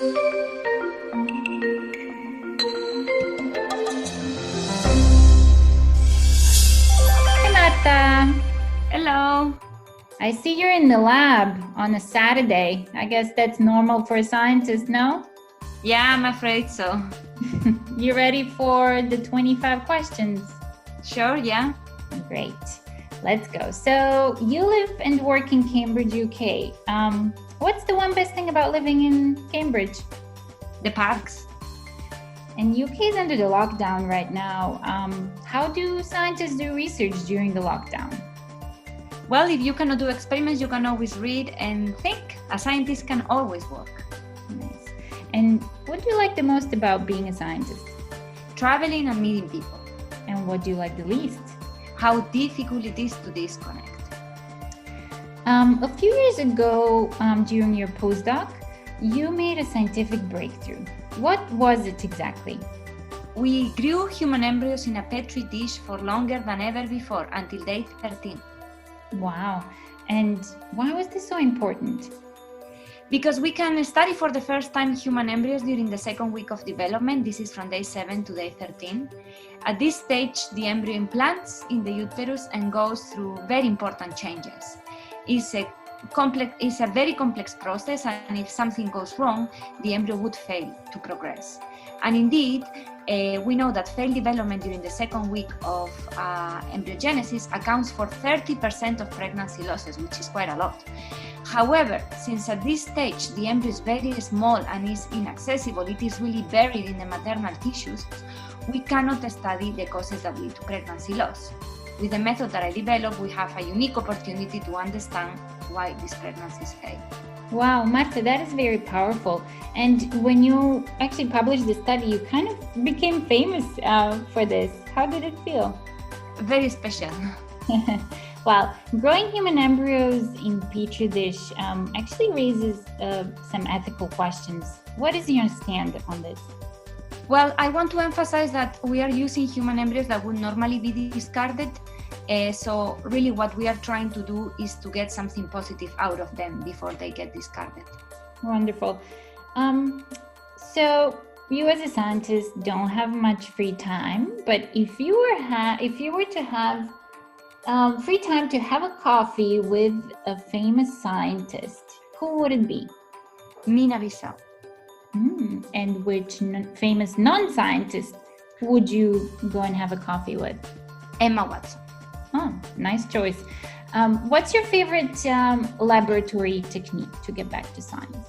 Hi, Marta. Hello. I see you're in the lab on a Saturday. I guess that's normal for a scientist, no? Yeah, I'm afraid so. You ready for the 25 questions? Sure, yeah. Great. Let's go. So you live and work in Cambridge, UK. What's the one best thing about living in Cambridge? The parks. And UK is under the lockdown right now. How do scientists do research during the lockdown? Well, if you cannot do experiments, you can always read and think. A scientist can always work. Nice. And what do you like the most about being a scientist? Traveling and meeting people. And what do you like the least? How difficult it is to disconnect. A few years ago, during your postdoc, you made a scientific breakthrough. What was it exactly? We grew human embryos in a petri dish for longer than ever before, until day 13. Wow. And why was this so important? Because we can study for the first time human embryos during the second week of development. This is from day 7 to day 13. At this stage, the embryo implants in the uterus and goes through very important changes. It's a very complex process, and if something goes wrong, the embryo would fail to progress. And indeed, we know that failed development during the second week of embryogenesis accounts for 30% of pregnancy losses, which is quite a lot. However, since at this stage the embryo is very small and is inaccessible, it is really buried in the maternal tissues, we cannot study the causes that lead to pregnancy loss. With the method that I developed, we have a unique opportunity to understand why these pregnancies fail. Wow, Marta, that is very powerful. And when you actually published the study, you kind of became famous for this. How did it feel? Very special. Well, growing human embryos in petri dish actually raises some ethical questions. What is your stand on this? Well, I want to emphasize that we are using human embryos that would normally be discarded. So really what we are trying to do is to get something positive out of them before they get discarded. Wonderful. So you as a scientist don't have much free time, but if you were to have free time to have a coffee with a famous scientist, who would it be? Mina Bissau. And which famous non-scientist would you go and have a coffee with? Emma Watson. Oh, nice choice. What's your favorite laboratory technique to get back to science?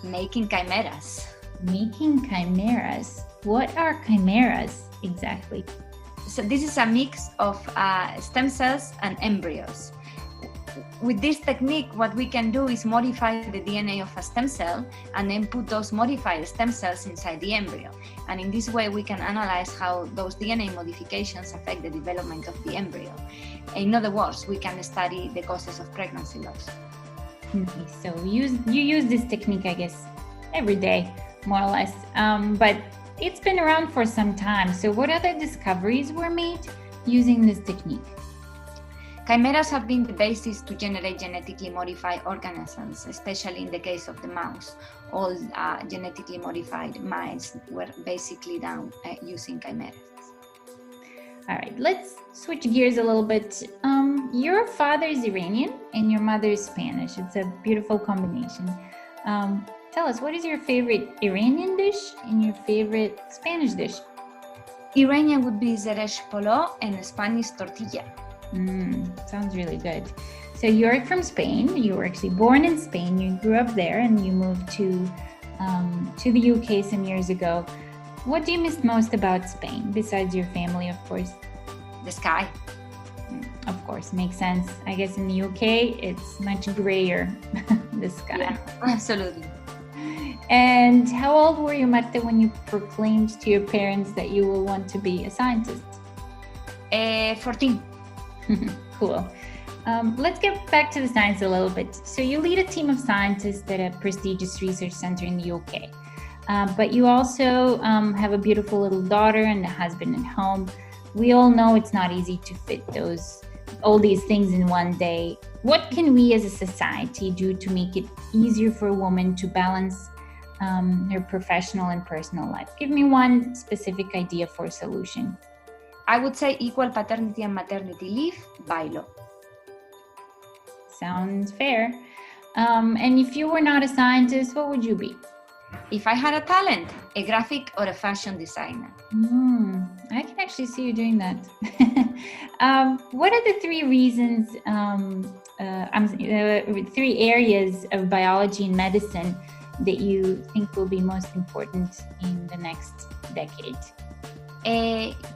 Making chimeras. Making chimeras. What are chimeras exactly? So this is a mix of stem cells and embryos. With this technique, what we can do is modify the DNA of a stem cell and then put those modified stem cells inside the embryo. And in this way, we can analyze how those DNA modifications affect the development of the embryo. In other words, we can study the causes of pregnancy loss. Okay, so you use this technique, I guess, every day, more or less. But it's been around for some time. So what other discoveries were made using this technique? Chimeras have been the basis to generate genetically modified organisms, especially in the case of the mouse. All genetically modified mice were basically done using chimeras. All right, let's switch gears a little bit. Your father is Iranian and your mother is Spanish. It's a beautiful combination. Tell us, what is your favorite Iranian dish and your favorite Spanish dish? Iranian would be zeresh polo and Spanish tortilla. Sounds really good. So you're from Spain. You were actually born in Spain. You grew up there and you moved to the UK some years ago. What do you miss most about Spain, besides your family, of course? The sky. Of course, makes sense. I guess in the UK, it's much grayer, the sky. Yeah, absolutely. And how old were you, Marta, when you proclaimed to your parents that you will want to be a scientist? 14. Cool. Let's get back to the science a little bit. So you lead a team of scientists at a prestigious research center in the UK. But you also have a beautiful little daughter and a husband at home. We all know it's not easy to fit all these things in one day. What can we as a society do to make it easier for a woman to balance her professional and personal life? Give me one specific idea for a solution. I would say equal paternity and maternity leave by law. Sounds fair. And if you were not a scientist, what would you be? If I had a talent, a graphic or a fashion designer. I can actually see you doing that. What are the three reasons, three areas of biology and medicine that you think will be most important in the next decade?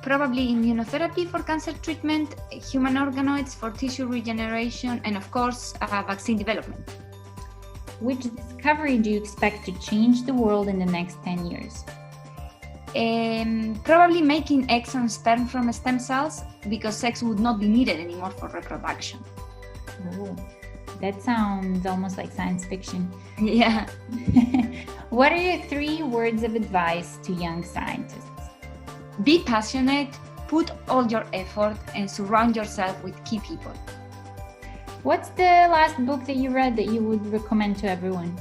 Probably immunotherapy for cancer treatment, human organoids for tissue regeneration, and of course, vaccine development. Which discovery do you expect to change the world in the next 10 years? Probably making eggs and sperm from stem cells, because sex would not be needed anymore for reproduction. Oh, that sounds almost like science fiction. Yeah. What are your 3 words of advice to young scientists? Be passionate, put all your effort, and surround yourself with key people. What's the last book that you read that you would recommend to everyone?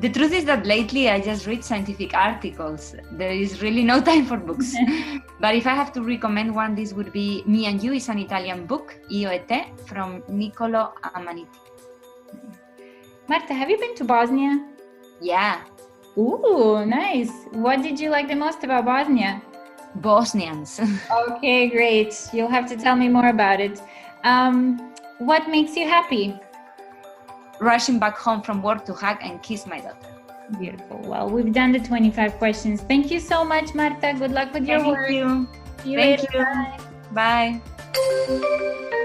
The truth is that lately I just read scientific articles. There is really no time for books. But if I have to recommend one, this would be Me and You. Is an Italian book, Io e te, from Niccolo Amaniti. Marta, have you been to Bosnia? Yeah. Ooh, nice. What did you like the most about Bosnia? Bosnians. Okay, great. You'll have to tell me more about it. What makes you happy? Rushing back home from work to hug and kiss my daughter. Beautiful. Well, we've done the 25 questions. Thank you so much, Marta. Good luck with your work. Thank you. See you Thank later. you. Bye.